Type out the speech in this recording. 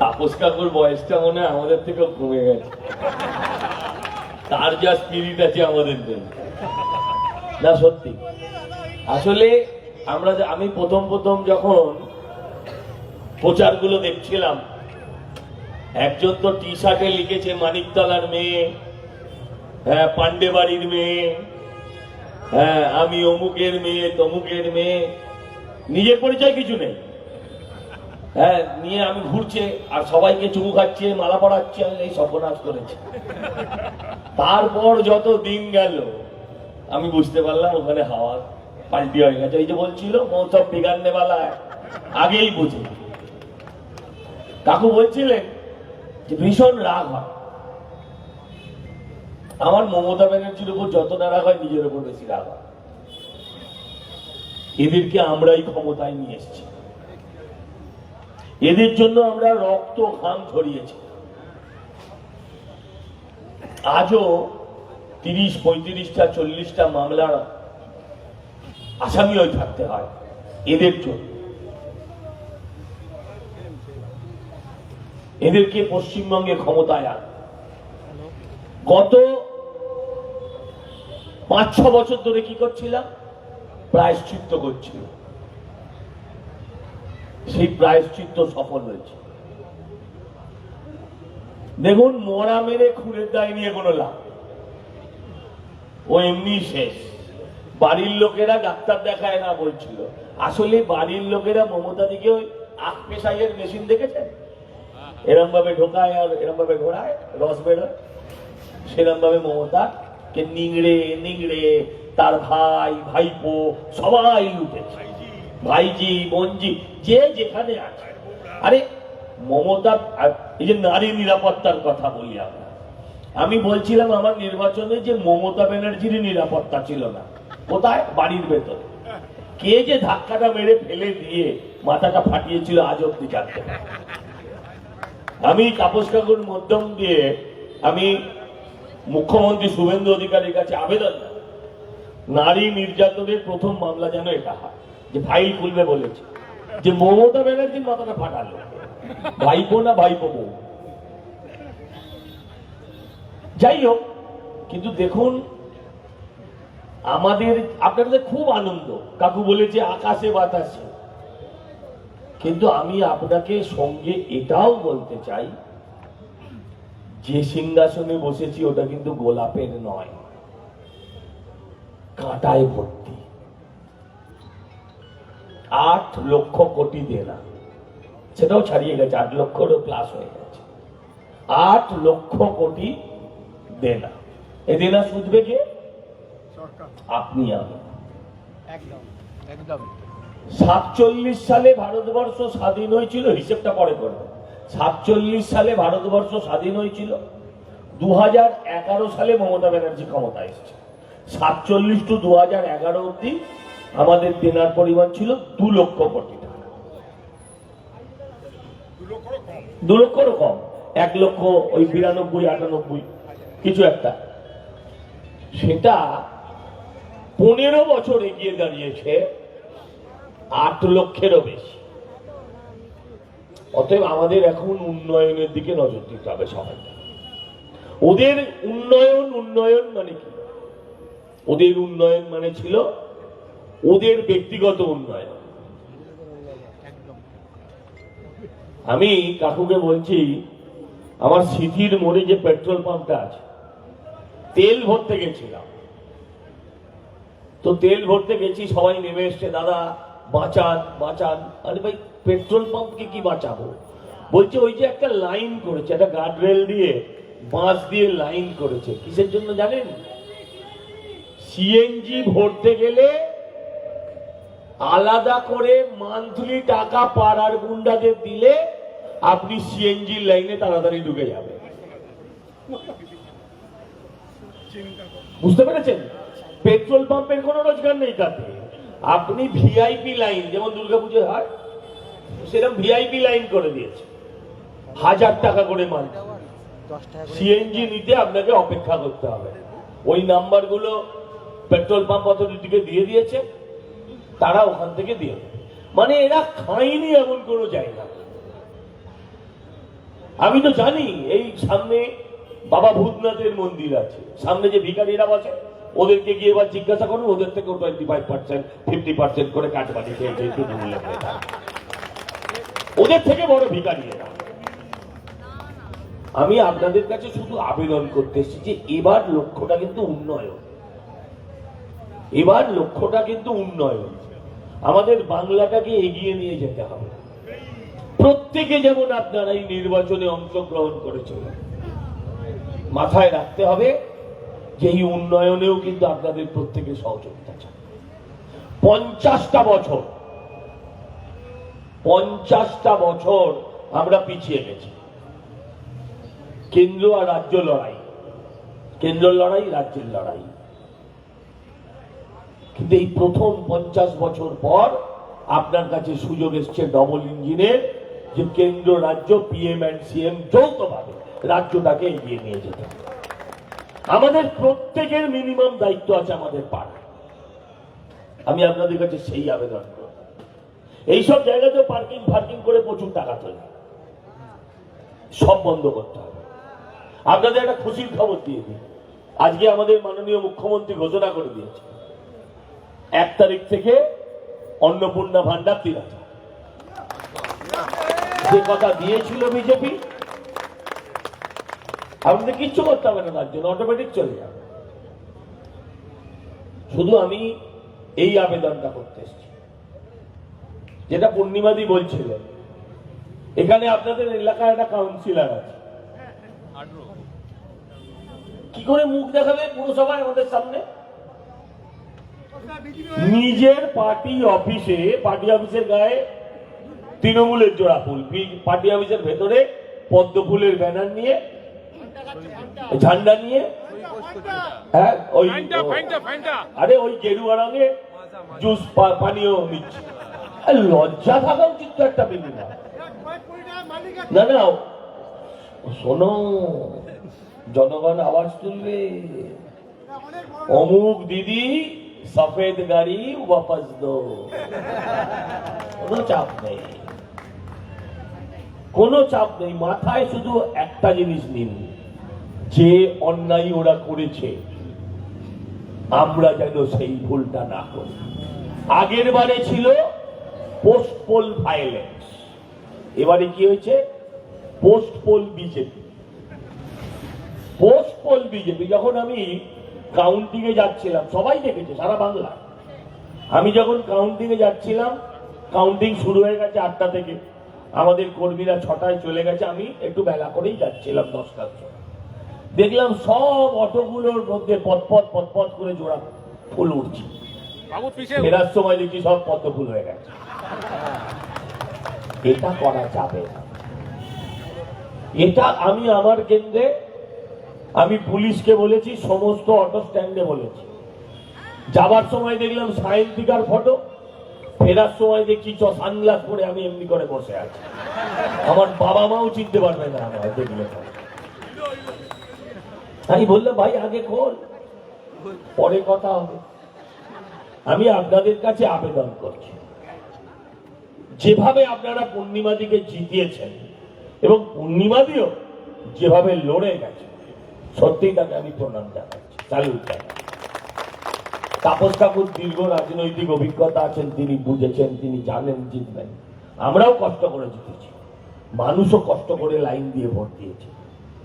তাপস কাকুর বয়সটা মনে হয় আমাদের থেকেও কমে গেছে, তার যা স্পিরিট আছে আমাদের জন্য। না সত্যি, আসলে আমি প্রথম যখন প্রচারগুলো দেখছিলাম, একজন তো টি শার্টে লিখেছে মানিকতলার মেয়ে, হ্যাঁ পান্ডে বাড়ির মেয়ে, হ্যাঁ আমি অমুকের মেয়ে তমুকের মেয়ে, নিজের পরিচয় কিছু নেই, হ্যাঁ নিয়ে আমি ঘুরছে আর সবাইকে চুমু খাচ্ছে, মালা পড়াচ্ছে, এই সর্বনাশ করেছে। তারপর যত দিন গেল আমি বুঝতে পারলাম ওখানে হাওয়া পাল্টি হয়ে গেছে। এই যে বলছিল মৌসব বিগাড়নে वाला है, আগেই বুঝে। কাকু বলছিলেন যে ভীষণ রাগ হয়, আমার মমতা ব্যানার্জির উপর যত না রাগ হয় নিজের উপর বেশি রাগ হয়। এদেরকে আমরাই ক্ষমতায় নিয়ে এসেছি, এদের জন্য আমরা রক্ত ঘাম ঝরিয়েছি। আজও 30, 35টা 40টা মামলার আসামি হয়ে থাকতে হয় এদের জন্য। এদেরকে পশ্চিমবঙ্গে ক্ষমতায় আন। গত 5-6 বছর ধরে কি করছিলাম? প্রায়শ্চিত্ত করছিল। সেই প্রায়শ্চিত্ত সফল হয়েছে। দেখুন, মরা মেরে খুনের দায় নিয়ে কোনো লাভ, ও এমনি শেষ। বাড়ির লোকেরা ডাক্তার দেখায় না বলছিল, আসলে বাড়ির লোকেরা মমতা দিকে ওই আখ পেশাইয়ের মেশিন দেখেছেন, এরম ভাবে ঢোকায় আর এরম ভাবে ঘোরায়, রস বেরোয়, সেরম ভাবে মমতা কে নিংড়ে নিংড়ে তার ভাই ভাইপো সবাই লুটেছে, ভাইজি বোনজি যে যেখানে আছে। আরে মমতা, এই যে নারী নিরাপত্তার কথা বলি আমি বলছিলাম আমার নির্বাচনে যে মমতা ব্যানার্জির নিরাপত্তা ছিল না। কোথায়? বাড়ির ভেতরে। কে যে ধাক্কাটা মেরে ফেলে দিয়ে মাথাটা ফাটিয়েছিল আজ অব্দি জানতে পারি। আমি তাপস কাকুর মাধ্যম দিয়ে আমি মুখ্যমন্ত্রী শুভেন্দু অধিকারীর কাছে আবেদন, নারী নির্যাতনের প্রথম মামলা যেন এটা হয়, যে ফাইল খুলবে বলেছে, যে মমতা ব্যানার্জির মাথাটা ফাটালো ভাইপো না ভাইপো বউ। যাই হোক, কিন্তু দেখুন আমাদের আপনাদের খুব আনন্দ, কাকু বলেছে আকাশে বাতাসে, কিন্তু আমি আপনাকে সঙ্গে এটাও বলতে চাই, যে সিংহাসনে বসেছি ওটা কিন্তু গোলাপের নয়, কাঁটায় ভর্তি। 8 লক্ষ কোটি দেনা, সেটাও ছাড়িয়ে গেছে, 8 লক্ষরও প্লাস হয়ে গেছে। 8 লক্ষ কোটি দেনা, এই দেনা সুঝবে কে? আপনি আমি। 47 সালে ভারতবর্ষ স্বাধীন হয়েছিল, হিসেবটা পরে করবে। 47 সালে ভারতবর্ষ স্বাধীন হয়েছিল, 2011 সালে মমতা ব্যানার্জি ক্ষমতা এসেছে। 47 টু 2011 অব্দি আমাদের দেনার পরিমাণ ছিল 2 লক্ষ কোটি টাকা। 2 লক্ষরও কম, 1 লক্ষ ওই 92 98 কিছু একটা। সেটা 15 বছর এগিয়ে দাঁড়িয়েছে 8 লক্ষেরও বেশি। অতএব আমাদের এখন উন্নয়নের দিকে নজর দিতে হবে সবাই। ওদের উন্নয়ন মানে কি? ওদের উন্নয়ন মানে ছিল ওদের ব্যক্তিগত উন্নয়ন। আমি কাকুকে বলছি, আমার সিথির মোড়ে যে পেট্রোল পাম্পটা আছে, তেল ভরতে গেছিলাম, তো তেল ভরতে গেছি, সবাই নেমে এসছে, দাদা বাঁচান বাঁচান। আরে ভাই, পেট্রোল পাম্পকে কি বাঁচাবো? বলছে ওই যে একটা লাইন করেছে, একটা গার্ডরেল দিয়ে বাঁশ দিয়ে লাইন করেছে, কিসের জন্য জানেন? সিএনজি ভরতে গেলে আলাদা করে মান্থলি টাকা পাড়ার গুন্ডাদের দিলে আপনি সিএনজি লাইনে তাড়াতাড়ি ঢুকে যাবে। বুঝতে পেরেছেন? পেট্রোল পাম্পের কোনো রোজগার নেই তাতে। আপনি ভিআইপি লাইন, যেমন দুর্গাপুজোয় হয় সেরকম ভিআইপি লাইন করে দিয়েছে, 1000 টাকা করে মান্থ। সিএনজি নিতে আপনাকে অপেক্ষা করতে হবে। ওই নাম্বারগুলো পেট্রোল পাম্প অথরিটিকে দিয়ে দিয়েছে, তারা ওখান থেকে দিয়ে দেবে। মানে এরা খায়নি এমন কোনো জায়গা। আমি তো জানি এই সামনে বাবা ভূতনাথের মন্দির আছে, সামনে যে ভিখারিরা বসে ওদেরকে গিয়ে এবার জিজ্ঞাসা করুন, ওদের থেকে 25% 50% করে কাটবানি খেয়েছে তৃণমূলের নেতা। ওদের থেকে বড় ভিখারি এরা। আমি আপনাদের কাছে শুধু আবেদন করতে এসেছি যে এবার লক্ষ্যটা কিন্তু উন্নয়ন, এবার লক্ষ্যটা কিন্তু উন্নয়ন। আমাদের বাংলাটাকে এগিয়ে নিয়ে যেতে হবে। প্রত্যেকে যেমন আপনারা এই নির্বাচনে অংশগ্রহণ করেছিল, মাথায় রাখতে হবে যে এই উন্নয়নেও কিন্তু আপনাদের প্রত্যেকের সহযোগিতা চাই। 50টা বছর আমরা পিছিয়ে গেছি। কেন্দ্র আর রাজ্য লড়াই, কেন্দ্রের লড়াই, রাজ্যের লড়াই। কিন্তু এই প্রথম 50 বছর পর আপনার কাছে সুযোগ এসছে ডবল ইঞ্জিনের, যে কেন্দ্র রাজ্য পিএম অ্যান্ড সিএম যৌথভাবে রাজ্যটাকে এগিয়ে নিয়ে যেতে হবে। আমাদের প্রত্যেকের মিনিমাম দায়িত্ব আছে আমাদের পাড়ায়। আমি আপনাদের কাছে সেই আবেদন করব। এইসব জায়গাতে পার্কিং করে প্রচুর টাকা তোলে, সব বন্ধ করতে হবে। আপনাদের একটা খুশির খবর দিয়ে দিই, আজকে আমাদের মাননীয় মুখ্যমন্ত্রী ঘোষণা করে দিয়েছে 1 তারিখ থেকে অন্নপূর্ণা ভান্ডার 3000। যে কথা দিয়েছিল বিজেপি, আপনাদের কিচ্ছু করতে হবে না, তার জন্য অটোমেটিক চলে যাবে। শুধু আমি এই আবেদনটা করতে এসেছি, যেটা পূর্ণিমাদি বলছিলেন, এখানে আপনাদের এলাকায় একটা কাউন্সিলর আছে, কি করে মুখ দেখাবে পুরসভায় আমাদের সামনে? নিজের পার্টি অফিসের গায়ে তৃণমূলের জোড়া ফুল, পার্টি অফিসের ভেতরে পদ্ম ফুলের ব্যানার নিয়ে, ঝান্ডা নিয়ে, হ্যাঁ ওই আরে ওই গেরুয়া রঙে জুস পানীয় নিচ্ছে। লজ্জা থাকা উচিত তো একটা মিনিমাম। না না শোনো, জনগণ আওয়াজ তুলবে, অমুক দিদি সফেদ গাড়ি ওয়াপস দো। কোনো চাপ নেই, কোনো চাপ নেই। মাথায় শুধু একটা জিনিস নিন, যে অন্যায় ওরা করেছে আমরা যেন সেই ভুলটা না করি। আগের বারে ছিল পোস্ট পোল ভায়োলেন্স, এবারে কি হয়েছে? Post pole BJP. Post pole BJP. যখন আমি কাউন্টিং এ যাচ্ছিলাম, সবাই দেখেছে সারা বাংলা, আমি যখন কাউন্টিং এ যাচ্ছিলাম, কাউন্টিং শুরু হয়ে গেছে 8টা থেকে, আমাদের কর্মীরা 6টায় চলে গেছে, আমি একটু বেলা করেই যাচ্ছিলাম 10টার সময়। দেখলাম সব অটোগুলোর মধ্যে পথ করে জোড়া ফুল উঠছে। ফেরার সময় দেখি সব পদ্ম ফুল হয়ে গেছে। এটা করা যাবে না। এটা আমি আমার কেন্দ্রে, আমি পুলিশকে বলেছি, সমস্ত অটো স্ট্যান্ডে বলেছি। যাবার সময় দেখলাম সায়েন্তিকার ফটো, ফেরার সময় দেখছি সানগ্লাস পরে আমি এমনি করে বসে আছি। আমার বাবা মাও চিনতে পারবে না আমার দেখলে। আমি বললাম ভাই আগে খোল, পরে কথা হবে। আমি আপনাদের কাছে আবেদন করছি, যেভাবে আপনারা পূর্ণিমাদিকে জিতিয়েছেন এবং পূর্ণিমাদিও যেভাবে লড়ে গেছে, সত্যিই তাকে আমি প্রণাম জানাচ্ছি, স্যালুট জানাচ্ছি। তাপস ঠাকুর দীর্ঘ রাজনৈতিক অভিজ্ঞতা আছেন, তিনি বুঝেছেন, তিনি জানেন জিতবেন। আমরাও কষ্ট করে জিতেছি, মানুষও কষ্ট করে লাইন দিয়ে ভোট দিয়েছে।